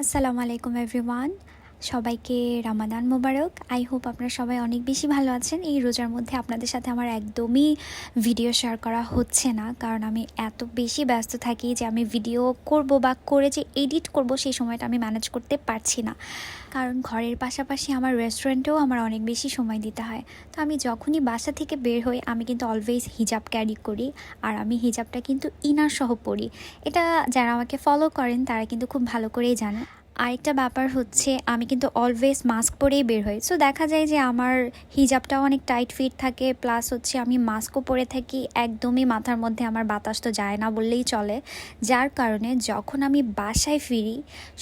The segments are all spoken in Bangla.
আসসালামু আলাইকুম এভরিওয়ান, সবাইকে রামাদান মোবারক। আই হোপ আপনারা সবাই অনেক বেশি ভালো আছেন। এই রোজার মধ্যে আপনাদের সাথে আমার একদমই ভিডিও শেয়ার করা হচ্ছে না, কারণ আমি এত বেশি ব্যস্ত থাকি যে আমি ভিডিও করব বা করে যে এডিট করব সেই সময়টা আমি ম্যানেজ করতে পারছি না। কারণ ঘরের পাশাপাশি আমার রেস্টুরেন্টেও আমার অনেক বেশি সময় দিতে হয়। তো আমি যখনই বাসা থেকে বের হই আমি কিন্তু অলওয়েজ হিজাব ক্যারি করি, আর আমি হিজাবটা কিন্তু ইনার সহ পরি। এটা যারা আমাকে ফলো করেন তারা কিন্তু খুব ভালো করেই জানে। আরেকটা ব্যাপার হচ্ছে আমি কিন্তু অলওয়েজ মাস্ক পরেই বের হই। সো দেখা যায় যে আমার হিজাবটাও অনেক টাইট ফিট থাকে, প্লাস হচ্ছে আমি মাস্কও পরে থাকি। একদমই মাথার মধ্যে আমার বাতাস তো যায় না বললেই চলে, যার কারণে যখন আমি বাসায় ফিরি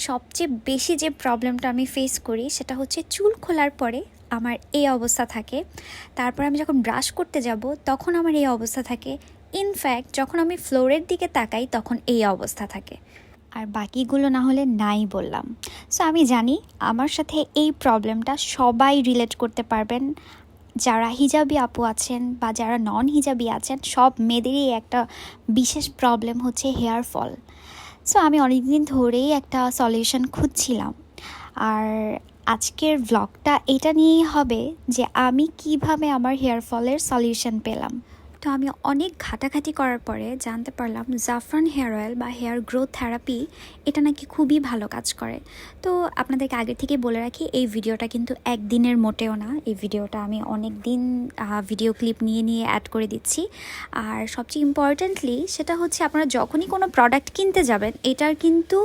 সবচেয়ে বেশি যে প্রবলেমটা আমি ফেস করি সেটা হচ্ছে চুল খোলার পরে আমার এই অবস্থা থাকে। তারপর আমি যখন ব্রাশ করতে যাব তখন আমার এই অবস্থা থাকে। ইনফ্যাক্ট যখন আমি ফ্লোরের দিকে তাকাই তখন এই অবস্থা থাকে, আর বাকিগুলো না হলে নাই বললাম। সো আমি জানি আমার সাথে এই প্রবলেমটা সবাই রিলেট করতে পারবেন। যারা হিজাবি আপু আছেন বা যারা নন হিজাবি আছেন, সব মেয়েদেরই একটা বিশেষ প্রবলেম হচ্ছে হেয়ার ফল। সো আমি অনেক দিন ধরেই একটা সলিউশন খুঁজছিলাম, আর আজকের ভ্লগটা এটা নিয়েই হবে যে আমি কিভাবে আমার হেয়ার ফলের সলিউশন পেলাম। তো আমি অনেক ঘাটাঘাটি করার পরে জানতে পারলাম জাফরান হেয়ার অয়েল বা হেয়ার গ্রোথ থেরাপি এটা নাকি খুবই ভালো কাজ করে। তো আপনাদেরকে আগে থেকে বলে রাখি, এই ভিডিওটা কিন্তু একদিনের মোটেও না। এই ভিডিওটা আমি অনেক দিন ভিডিও ক্লিপ নিয়ে নিয়ে অ্যাড করে দিচ্ছি। আর সবচেয়ে ইম্পর্ট্যান্টলি সেটা হচ্ছে আপনারা যখনই কোনো প্রোডাক্ট কিনতে যাবেন এটার কিন্তু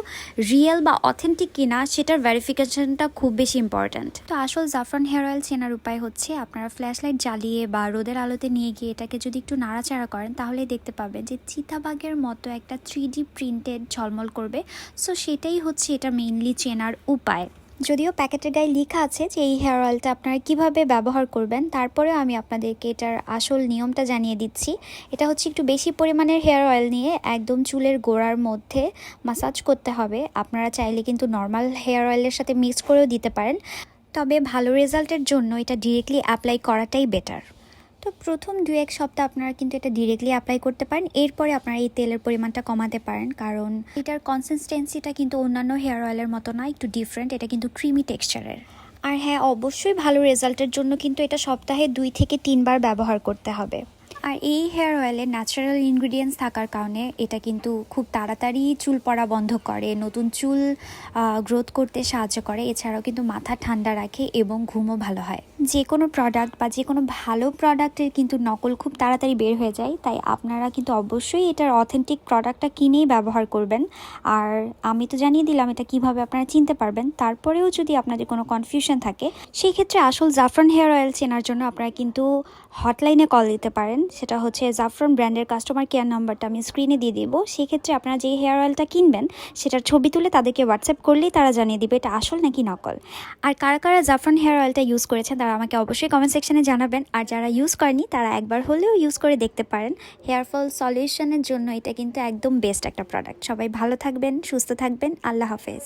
রিয়েল বা অথেন্টিক কিনা সেটার ভেরিফিকেশনটা খুব বেশি ইম্পর্ট্যান্ট। তো আসল জাফরান হেয়ার অয়েল চেনার উপায় হচ্ছে আপনারা ফ্ল্যাশ লাইট জ্বালিয়ে বা রোদের আলোতে নিয়ে গিয়ে এটাকে যদি একটু নাড়াচাড়া করেন তাহলে দেখতে পাবেন যে চিতাবাঘের মতো একটা 3D প্রিন্টেড ঝলমল করবে। সো সেটাই হচ্ছে এটা মেইনলি চেনার উপায়। যদিও প্যাকেটের গায়ে লেখা আছে যে এই হেয়ার অয়েলটা আপনারা কিভাবে ব্যবহার করবেন, তারপরেও আমি আপনাদেরকে এটার আসল নিয়মটা জানিয়ে দিচ্ছি। এটা হচ্ছে একটু বেশি পরিমাণের হেয়ার অয়েল নিয়ে একদম চুলের গোড়ার মধ্যে মাসাজ করতে হবে। আপনারা চাইলে কিন্তু নর্মাল হেয়ার অয়েলের সাথে মিক্স করেও দিতে পারেন, তবে ভালো রেজাল্টের জন্য এটা ডিরেক্টলি অ্যাপ্লাই করাটাই বেটার। তো প্রথম 2-1 সপ্তাহ আপনারা কিন্তু এটা ডিরেক্টলি অ্যাপ্লাই করতে পারেন। এরপরে আপনারা এই তেলের পরিমাণটা কমাতে পারেন, কারণ এটার কনসিস্টেন্সিটা কিন্তু অন্যান্য হেয়ার অয়েলের মতো না, একটু ডিফারেন্ট। এটা কিন্তু ক্রিমি টেক্সচারের। আর হ্যাঁ, অবশ্যই ভালো রেজাল্টের জন্য কিন্তু এটা সপ্তাহে 2 থেকে 3 বার ব্যবহার করতে হবে। আর এই হেয়ার অয়েলে ন্যাচারাল ইনগ্রিডিয়েন্টস থাকার কারণে এটা কিন্তু খুব তাড়াতাড়ি চুল পড়া বন্ধ করে, নতুন চুল গ্রোথ করতে সাহায্য করে। এছাড়াও কিন্তু মাথা ঠান্ডা রাখে এবং ঘুমও ভালো হয়। যে কোনো প্রোডাক্ট বা যে কোনো ভালো প্রোডাক্টের কিন্তু নকল খুব তাড়াতাড়ি বের হয়ে যায়, তাই আপনারা কিন্তু অবশ্যই এটার অথেন্টিক প্রোডাক্টটা কিনেই ব্যবহার করবেন। আর আমি তো জানিয়ে দিলাম এটা কিভাবে আপনারা চিনতে পারবেন। তারপরেও যদি আপনাদের কোনো কনফিউশন থাকে সেই ক্ষেত্রে আসল জাফরান হেয়ার অয়েল চেনার জন্য আপনারা কিন্তু হটলাইনে কল দিতে পারেন। সেটা হচ্ছে জাফরান ব্র্যান্ডের কাস্টমার কেয়ার নাম্বারটা আমি স্ক্রিনে দিয়ে দিব। সেক্ষেত্রে আপনারা যে হেয়ার অয়েলটা কিনবেন সেটার ছবি তুলে তাদেরকে হোয়াটসঅ্যাপ করলেই তারা জানিয়ে দিবে এটা আসল নাকি নকল। আর কারা কারা জাফরান হেয়ার অয়েলটা ইউজ করেছেন তারা আমাকে অবশ্যই কমেন্ট সেকশনে জানাবেন। আর যারা ইউজ করেনি তারা একবার হলেও ইউজ করে দেখতে পারেন। হেয়ার ফল সলিউশনের জন্য এটা কিন্তু একদম বেস্ট একটা প্রোডাক্ট। সবাই ভালো থাকবেন, সুস্থ থাকবেন। আল্লাহ হাফেজ।